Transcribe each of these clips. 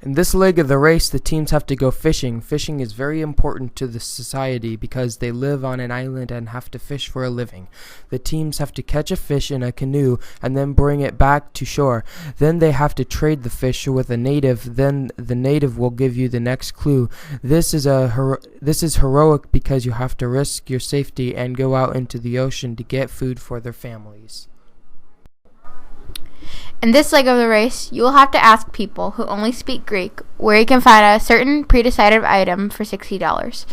In this leg of the race, the teams have to go fishing. Fishing is very important to the society because they live on an island and have to fish for a living. The teams have to catch a fish in a canoe and then bring it back to shore. Then they have to trade the fish with a native. Then the native will give you the next clue. This is heroic because you have to risk your safety and go out into the ocean to get food for their families. In this leg of the race, you will have to ask people who only speak Greek where you can find a certain pre-decided item for $60.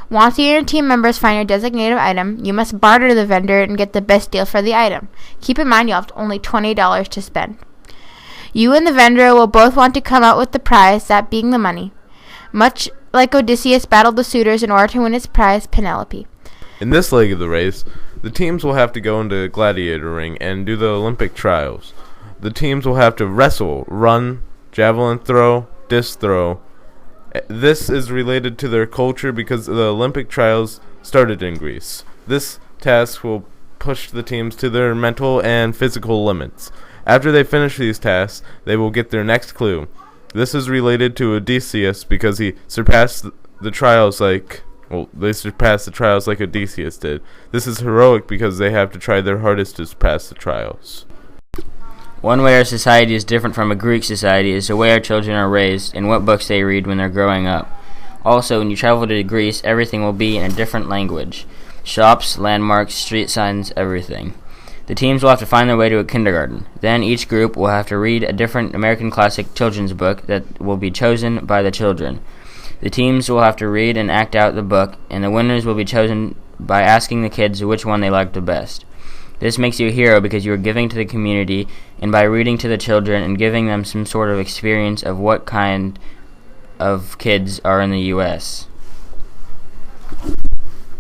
Once you and your team members find your designated item, you must barter the vendor and get the best deal for the item. Keep in mind you have only $20 to spend. You and the vendor will both want to come out with the prize, that being the money. Much like Odysseus battled the suitors in order to win his prize, Penelope. In this leg of the race, the teams will have to go into a gladiator ring and do the Olympic trials. The teams will have to wrestle, run, javelin throw, disc throw. This is related to their culture because the Olympic trials started in Greece. This task will push the teams to their mental and physical limits. After they finish these tasks, they will get their next clue. This is related to Odysseus because he surpassed the trials like Odysseus did. This is heroic because they have to try their hardest to pass the trials. One way our society is different from a Greek society is the way our children are raised and what books they read when they're growing up. Also, when you travel to Greece, everything will be in a different language. Shops, landmarks, street signs, everything. The teams will have to find their way to a kindergarten. Then each group will have to read a different American classic children's book that will be chosen by the children. The teams will have to read and act out the book, and the winners will be chosen by asking the kids which one they liked the best. This makes you a hero because you are giving to the community, and by reading to the children and giving them some sort of experience of what kind of kids are in the U.S.